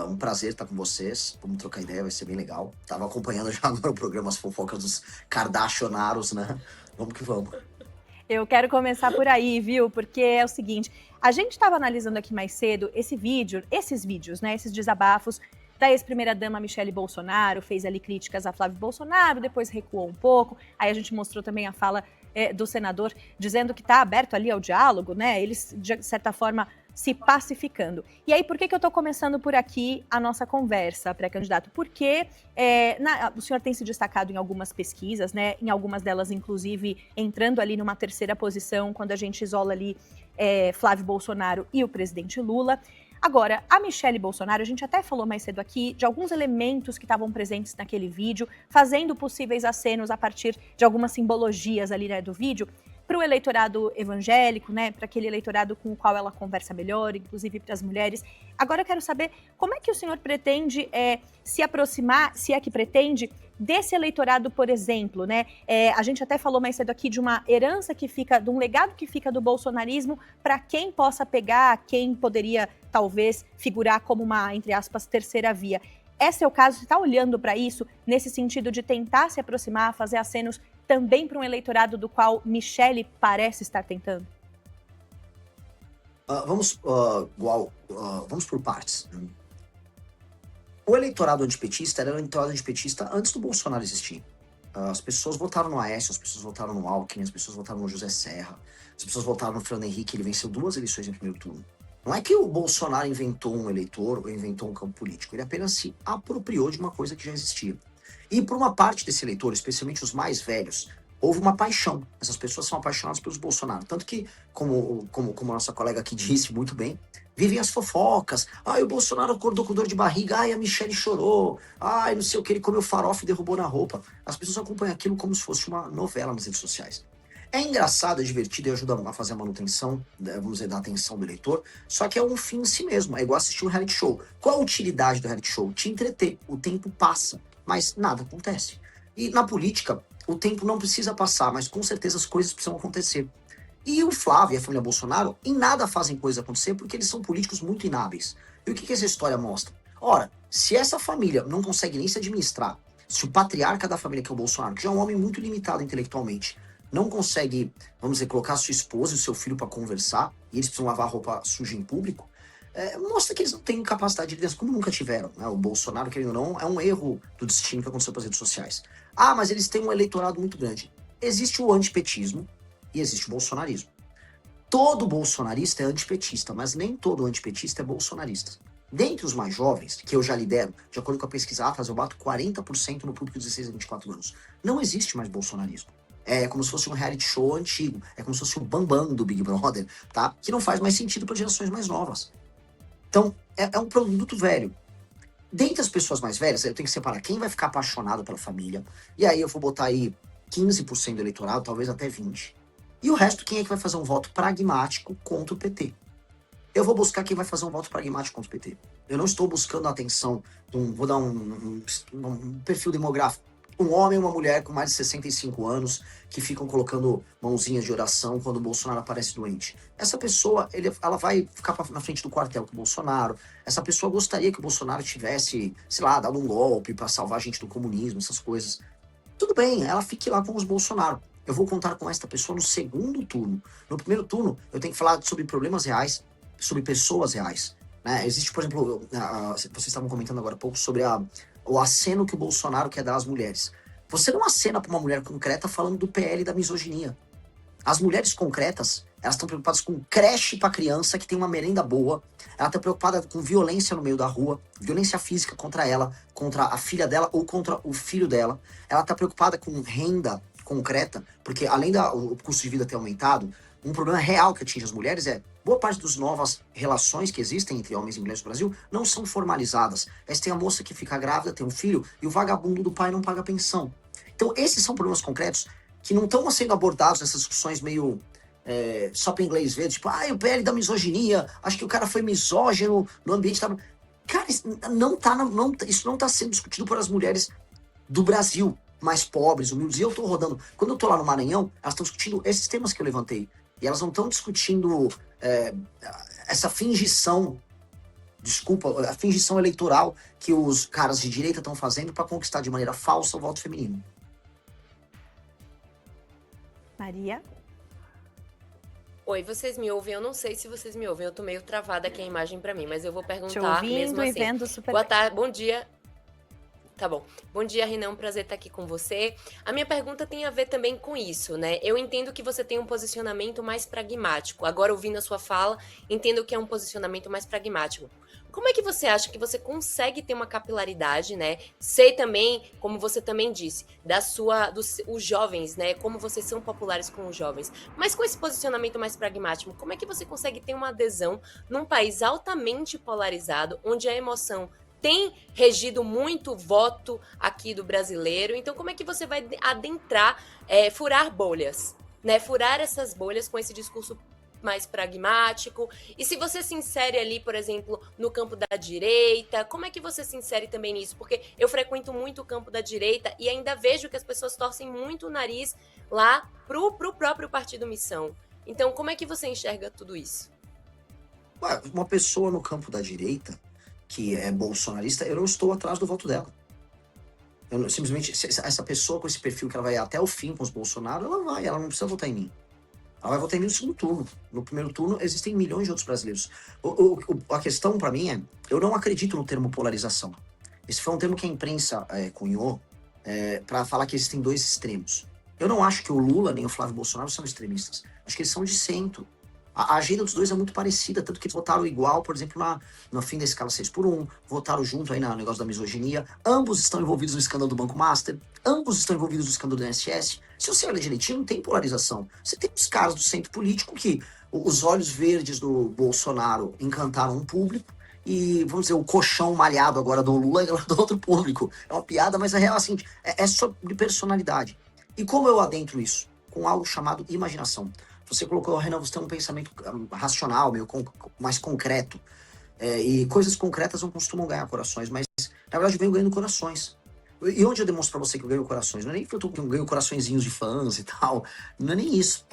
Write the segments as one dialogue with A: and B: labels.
A: Um prazer estar com vocês. Vamos trocar ideia, vai ser bem legal. Tava acompanhando já agora o programa As Fofocas dos Kardashianários, né? Vamos que vamos.
B: Eu quero começar por aí, viu? Porque é o seguinte, a gente estava analisando aqui mais cedo esses vídeos, né? Esses desabafos da ex-primeira-dama Michele Bolsonaro, fez ali críticas a Flávio Bolsonaro, depois recuou um pouco. Aí a gente mostrou também a fala do senador dizendo que está aberto ali ao diálogo, né? Eles, de certa forma, se pacificando. E aí, por que eu estou começando por aqui a nossa conversa, pré-candidato? Porque o senhor tem se destacado em algumas pesquisas, né? Em algumas delas, inclusive, entrando ali numa terceira posição, quando a gente isola ali Flávio Bolsonaro e o presidente Lula. Agora, a Michele Bolsonaro, a gente até falou mais cedo aqui de alguns elementos que estavam presentes naquele vídeo, fazendo possíveis acenos a partir de algumas simbologias ali, né, do vídeo, para o eleitorado evangélico, né, para aquele eleitorado com o qual ela conversa melhor, inclusive para as mulheres. Agora eu quero saber como é que o senhor pretende se aproximar, se é que pretende, desse eleitorado, por exemplo, né? A gente até falou mais cedo aqui de uma herança que fica, de um legado que fica do bolsonarismo para quem possa pegar, quem poderia talvez figurar como uma, entre aspas, terceira via. Esse é o caso, você está olhando para isso nesse sentido de tentar se aproximar, fazer acenos também para um eleitorado do qual Michele parece estar tentando?
A: Vamos por partes. O eleitorado antipetista era o eleitorado antipetista antes do Bolsonaro existir. As pessoas votaram no Aécio, as pessoas votaram no Alckmin, as pessoas votaram no José Serra, as pessoas votaram no Fernando Henrique, ele venceu 2 eleições em primeiro turno. Não é que o Bolsonaro inventou um eleitor ou inventou um campo político, ele apenas se apropriou de uma coisa que já existia. E por uma parte desse eleitor, especialmente os mais velhos, houve uma paixão. Essas pessoas são apaixonadas pelos Bolsonaro. Tanto que, como a nossa colega aqui disse muito bem, vivem as fofocas. Ai, o Bolsonaro acordou com dor de barriga. Ai, a Michele chorou. Ai, não sei o que, ele comeu farofa e derrubou na roupa. As pessoas acompanham aquilo como se fosse uma novela nas redes sociais. É engraçado, é divertido e ajuda a fazer a manutenção, vamos dizer, da atenção do eleitor, só que é um fim em si mesmo, é igual assistir um reality show. Qual a utilidade do reality show? Te entreter, o tempo passa, mas nada acontece. E na política, o tempo não precisa passar, mas com certeza as coisas precisam acontecer. E o Flávio e a família Bolsonaro em nada fazem coisa acontecer porque eles são políticos muito inábeis. E o que essa história mostra? Ora, se essa família não consegue nem se administrar, se o patriarca da família, que é o Bolsonaro, que já é um homem muito limitado intelectualmente, não consegue, vamos dizer, colocar a sua esposa e o seu filho para conversar, e eles precisam lavar roupa suja em público, mostra que eles não têm capacidade de liderança, como nunca tiveram. Né? O Bolsonaro, querendo ou não, é um erro do destino que aconteceu pelas redes sociais. Ah, mas eles têm um eleitorado muito grande. Existe o antipetismo e existe o bolsonarismo. Todo bolsonarista é antipetista, mas nem todo antipetista é bolsonarista. Dentre os mais jovens, que eu já lidero, de acordo com a pesquisa Atlas, eu bato 40% no público de 16 a 24 anos. Não existe mais bolsonarismo. É como se fosse um reality show antigo. É como se fosse o Bambam do Big Brother, tá? Que não faz mais sentido para gerações mais novas. Então, é um produto velho. Dentre as pessoas mais velhas, eu tenho que separar quem vai ficar apaixonado pela família. E aí eu vou botar aí 15% do eleitorado, talvez até 20%. E o resto, quem é que vai fazer um voto pragmático contra o PT? Eu vou buscar quem vai fazer um voto pragmático contra o PT. Eu não estou buscando a atenção de vou dar um perfil demográfico. Um homem e uma mulher com mais de 65 anos que ficam colocando mãozinhas de oração quando o Bolsonaro aparece doente. Essa pessoa, ela vai ficar na frente do quartel com o Bolsonaro. Essa pessoa gostaria que o Bolsonaro tivesse, sei lá, dado um golpe para salvar a gente do comunismo, essas coisas. Tudo bem, ela fique lá com os Bolsonaro. Eu vou contar com essa pessoa no segundo turno. No primeiro turno, eu tenho que falar sobre problemas reais, sobre pessoas reais. Né? Existe, por exemplo, vocês estavam comentando agora há pouco sobre o aceno que o Bolsonaro quer dar às mulheres. Você não acena para uma mulher concreta falando do PL da misoginia. As mulheres concretas, elas estão preocupadas com creche para criança que tem uma merenda boa. Ela está preocupada com violência no meio da rua, violência física contra ela, contra a filha dela ou contra o filho dela. Ela está preocupada com renda concreta, porque além do custo de vida ter aumentado, um problema real que atinge as mulheres é boa parte das novas relações que existem entre homens e mulheres no Brasil não são formalizadas. Mas tem a moça que fica grávida, tem um filho, e o vagabundo do pai não paga pensão. Então esses são problemas concretos que não estão sendo abordados nessas discussões meio só para inglês ver, tipo, o PL da misoginia, acho que o cara foi misógino no ambiente. Cara, isso não tá sendo discutido por as mulheres do Brasil, mais pobres, humildes. E eu tô rodando, quando eu tô lá no Maranhão, elas estão discutindo esses temas que eu levantei. E elas não estão discutindo essa fingição desculpa, a fingição eleitoral que os caras de direita estão fazendo para conquistar de maneira falsa o voto feminino.
B: Maria?
C: Oi, vocês me ouvem? Eu não sei se vocês me ouvem, eu tô meio travada aqui a imagem pra mim, mas eu vou
B: Te
C: perguntar
B: ouvindo
C: mesmo
B: e
C: assim.
B: vendo super
C: Boa
B: bem.
C: tarde, bom dia. Tá bom. Bom dia, Renan, um prazer estar aqui com você. A minha pergunta tem a ver também com isso, né? Eu entendo que você tem um posicionamento mais pragmático. Agora, ouvindo a sua fala, entendo que é um posicionamento mais pragmático. Como é que você acha que você consegue ter uma capilaridade, né? Sei também, como você também disse, os jovens, né? Como vocês são populares com os jovens. Mas com esse posicionamento mais pragmático, como é que você consegue ter uma adesão num país altamente polarizado, onde a emoção tem regido muito o voto aqui do brasileiro? Então, como é que você vai adentrar, furar bolhas, né? Furar essas bolhas com esse discurso mais pragmático? E se você se insere ali, por exemplo, no campo da direita, como é que você se insere também nisso? Porque eu frequento muito o campo da direita e ainda vejo que as pessoas torcem muito o nariz lá pro próprio Partido Missão. Então, como é que você enxerga tudo isso?
A: Ué, uma pessoa no campo da direita que é bolsonarista, eu não estou atrás do voto dela. Simplesmente, essa pessoa com esse perfil que ela vai até o fim com os Bolsonaro, ela não precisa votar em mim. Ela vai votar em mim no segundo turno. No primeiro turno, existem milhões de outros brasileiros. A questão para mim eu não acredito no termo polarização. Esse foi um termo que a imprensa cunhou para falar que existem dois extremos. Eu não acho que o Lula nem o Flávio Bolsonaro são extremistas. Acho que eles são de centro. A agenda dos dois é muito parecida, tanto que eles votaram igual, por exemplo, no fim da escala 6x1, votaram junto aí no negócio da misoginia. Ambos estão envolvidos no escândalo do Banco Master, ambos estão envolvidos no escândalo do INSS. Se você olha direitinho, não tem polarização. Você tem os caras do centro político que os olhos verdes do Bolsonaro encantaram um público e, vamos dizer, o colchão malhado agora do Lula do outro público. É uma piada, mas a real assim, é sobre personalidade. E como eu adentro isso? Com algo chamado imaginação. Você colocou, Renan, você tem um pensamento racional, meio mais concreto. E coisas concretas não costumam ganhar corações, mas na verdade eu venho ganhando corações. E onde eu demonstro pra você que eu ganho corações? Não é nem que eu ganho coraçõezinhos de fãs e tal. Não é nem isso.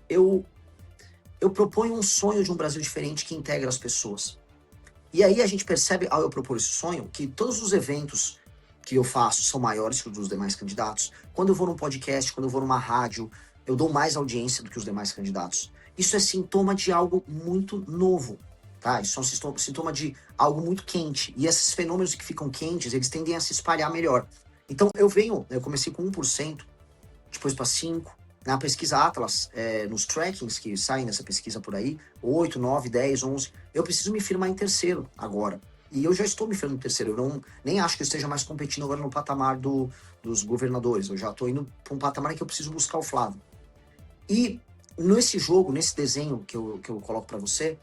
A: Eu proponho um sonho de um Brasil diferente que integra as pessoas. E aí a gente percebe, ao eu propor esse sonho, que todos os eventos que eu faço são maiores que os dos demais candidatos. Quando eu vou num podcast, quando eu vou numa rádio, eu dou mais audiência do que os demais candidatos. Isso é sintoma de algo muito novo, tá? Isso é um sintoma de algo muito quente. E esses fenômenos que ficam quentes, eles tendem a se espalhar melhor. Então, eu comecei com 1%, depois para 5%. Na pesquisa Atlas, nos trackings que saem nessa pesquisa por aí, 8, 9, 10, 11, eu preciso me firmar em terceiro agora. E eu já estou me firmando em terceiro. Eu nem acho que eu esteja mais competindo agora no patamar dos governadores. Eu já estou indo para um patamar em que eu preciso buscar o Flávio. E nesse jogo, nesse desenho que eu coloco para você,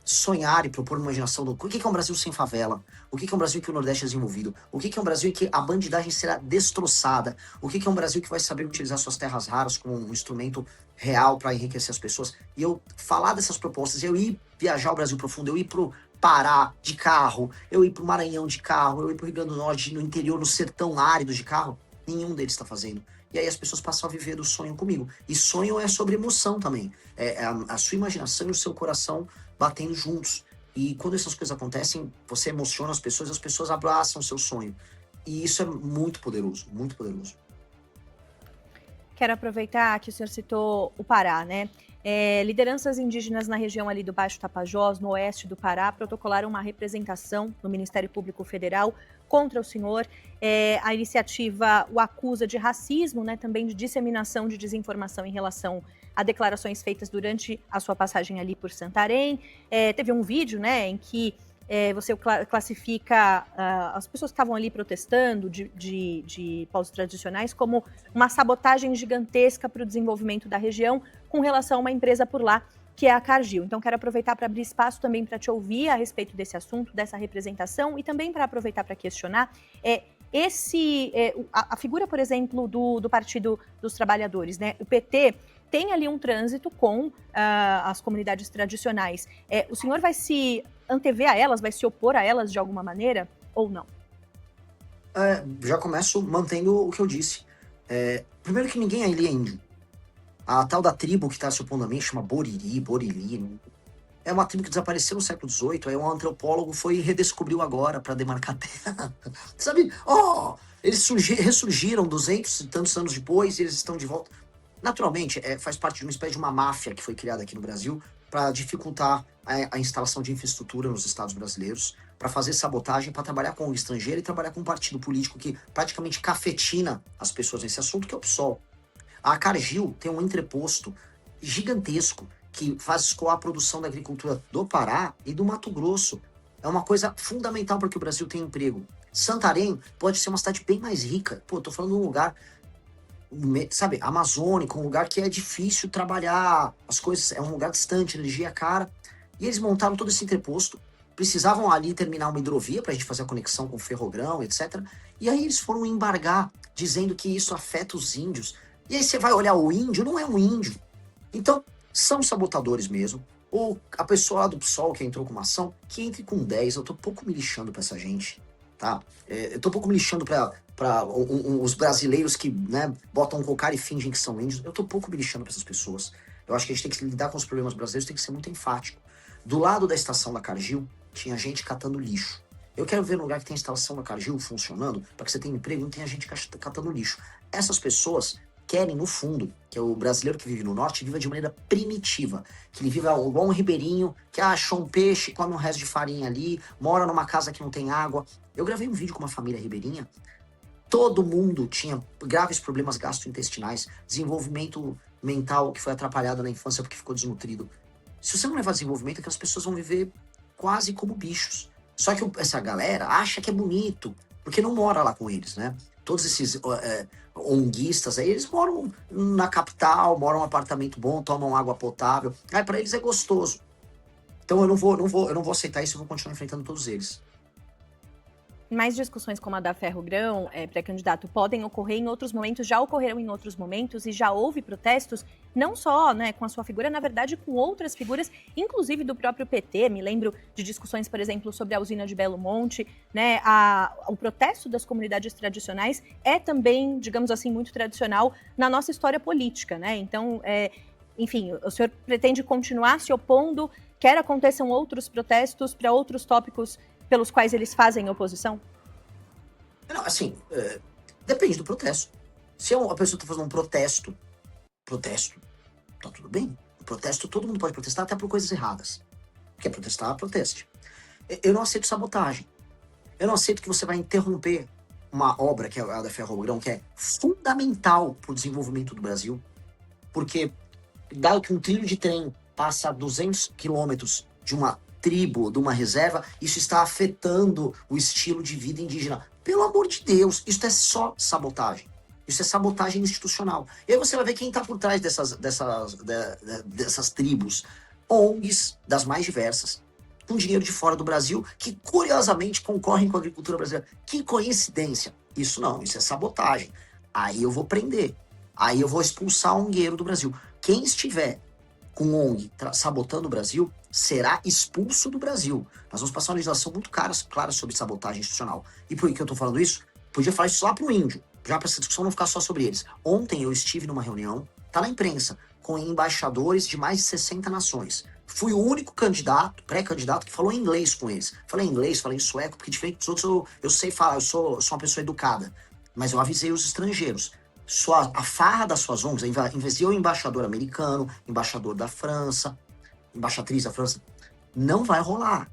A: sonhar e propor uma imaginação do o que é um Brasil sem favela, o que é um Brasil em que o Nordeste é desenvolvido, o que é um Brasil em que a bandidagem será destroçada, o que é um Brasil que vai saber utilizar suas terras raras como um instrumento real para enriquecer as pessoas. E eu falar dessas propostas, eu ir viajar ao Brasil profundo, eu ir pro Pará de carro, eu ir pro Maranhão de carro, eu ir pro Rio Grande do Norte, no interior, no sertão árido de carro, nenhum deles está fazendo. E aí as pessoas passam a viver do sonho comigo. E sonho é sobre emoção também. A sua imaginação e o seu coração batendo juntos. E quando essas coisas acontecem, você emociona as pessoas abraçam o seu sonho. E isso é muito poderoso, muito poderoso.
B: Quero aproveitar que o senhor citou o Pará, né? Lideranças indígenas na região ali do Baixo Tapajós, no oeste do Pará, protocolaram uma representação no Ministério Público Federal contra o senhor. A iniciativa o acusa de racismo, né, também de disseminação de desinformação em relação a declarações feitas durante a sua passagem ali por Santarém. Teve um vídeo, né, em que você classifica as pessoas que estavam ali protestando de povos tradicionais como uma sabotagem gigantesca para o desenvolvimento da região com relação a uma empresa por lá, que é a Cargill. Então, quero aproveitar para abrir espaço também para te ouvir a respeito desse assunto, dessa representação, e também para aproveitar para questionar a figura, por exemplo, do Partido dos Trabalhadores, né? O PT tem ali um trânsito com as comunidades tradicionais. O senhor vai se antever a elas, vai se opor a elas de alguma maneira, ou não?
A: Já começo mantendo o que eu disse. Primeiro que ninguém ali é índio. A tal da tribo que está se opondo a mim chama Boriri, Borili. é uma tribo que desapareceu no século XVIII, aí um antropólogo foi e redescobriu agora para demarcar a terra. Sabe? Eles ressurgiram 200 e tantos anos depois e eles estão de volta. Naturalmente, faz parte de uma espécie de uma máfia que foi criada aqui no Brasil para dificultar a instalação de infraestrutura nos estados brasileiros, para fazer sabotagem, para trabalhar com o estrangeiro e trabalhar com um partido político que praticamente cafetina as pessoas nesse assunto, que é o PSOL. A Cargill tem um entreposto gigantesco que faz escoar a produção da agricultura do Pará e do Mato Grosso. É uma coisa fundamental para que o Brasil tenha emprego. Santarém pode ser uma cidade bem mais rica. Pô, eu tô falando de um lugar, sabe, amazônico, um lugar que é difícil trabalhar, as coisas, é um lugar distante, energia é cara. E eles montaram todo esse entreposto, precisavam ali terminar uma hidrovia pra gente fazer a conexão com o Ferrogrão, etc. E aí eles foram embargar, dizendo que isso afeta os índios. E aí você vai olhar o índio, não é um índio. Então, são sabotadores mesmo. Ou a pessoa lá do PSOL que entrou com uma ação, que entre com 10, eu tô pouco me lixando pra essa gente, tá? Eu tô pouco me lixando pra os brasileiros que, né, botam um cocar e fingem que são índios. Eu tô pouco me lixando pra essas pessoas. Eu acho que a gente tem que lidar com os problemas brasileiros, tem que ser muito enfático. Do lado da estação da Cargill, tinha gente catando lixo. Eu quero ver um lugar que tem a instalação da Cargill funcionando, para que você tenha emprego e não tenha gente catando lixo. Essas pessoas querem, no fundo, que é o brasileiro que vive no norte, viva de maneira primitiva. Que ele viva igual um ribeirinho, que achou um peixe, come um resto de farinha ali, mora numa casa que não tem água. Eu gravei um vídeo com uma família ribeirinha. Todo mundo tinha graves problemas gastrointestinais, desenvolvimento mental que foi atrapalhado na infância porque ficou desnutrido. Se você não levar desenvolvimento, aquelas pessoas vão viver quase como bichos. Só que essa galera acha que é bonito, porque não mora lá com eles, né? Todos esses onguistas aí, eles moram na capital, moram num apartamento bom, tomam água potável. Aí para eles é gostoso. Então eu não vou aceitar isso, eu vou continuar enfrentando todos eles.
B: Mais discussões como a da Ferrogrão, pré-candidato, podem ocorrer em outros momentos, já ocorreram em outros momentos e já houve protestos, não só, né, com a sua figura, na verdade com outras figuras, inclusive do próprio PT. Me lembro de discussões, por exemplo, sobre a usina de Belo Monte, né, o protesto das comunidades tradicionais é também, digamos assim, muito tradicional na nossa história política, né? Então, enfim, o senhor pretende continuar se opondo, quer aconteçam outros protestos para outros tópicos pelos quais eles fazem oposição?
A: Não, assim, depende do protesto. Se a pessoa está fazendo um protesto, tá tudo bem. O protesto, todo mundo pode protestar, até por coisas erradas. Quer protestar, proteste. Eu não aceito sabotagem. Eu não aceito que você vai interromper uma obra, que é a da Ferrogrão, que é fundamental para o desenvolvimento do Brasil, porque, dado que um trilho de trem passa a 200 quilômetros de uma tribo, de uma reserva, isso está afetando o estilo de vida indígena. Pelo amor de Deus, isso é só sabotagem. Isso é sabotagem institucional. E aí você vai ver quem está por trás dessas tribos. ONGs das mais diversas, com dinheiro de fora do Brasil, que curiosamente concorrem com a agricultura brasileira. Que coincidência. Isso não, isso é sabotagem. Aí eu vou prender. Aí eu vou expulsar o ongueiro do Brasil. Quem estiver com ONG sabotando o Brasil, será expulso do Brasil. Nós vamos passar uma legislação muito clara sobre sabotagem institucional. E por que eu estou falando isso? Podia falar isso lá para o índio, já para essa discussão não ficar só sobre eles. Ontem eu estive numa reunião, tá na imprensa, com embaixadores de mais de 60 nações. Fui o único candidato, pré-candidato, que falou inglês com eles. Falei inglês, falei sueco, porque diferente dos outros eu sei falar, eu sou uma pessoa educada. Mas eu avisei os estrangeiros. A farra das suas ONGs, em vez de eu embaixador americano, embaixador da França, embaixatriz da França, não vai rolar.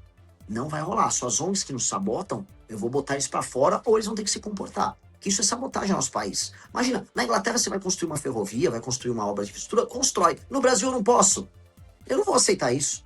A: Não vai rolar. Suas ONGs que nos sabotam, eu vou botar eles pra fora ou eles vão ter que se comportar. Que isso é sabotagem ao nosso país. Imagina, na Inglaterra você vai construir uma ferrovia, vai construir uma obra de infraestrutura, constrói. No Brasil eu não posso. Eu não vou aceitar isso.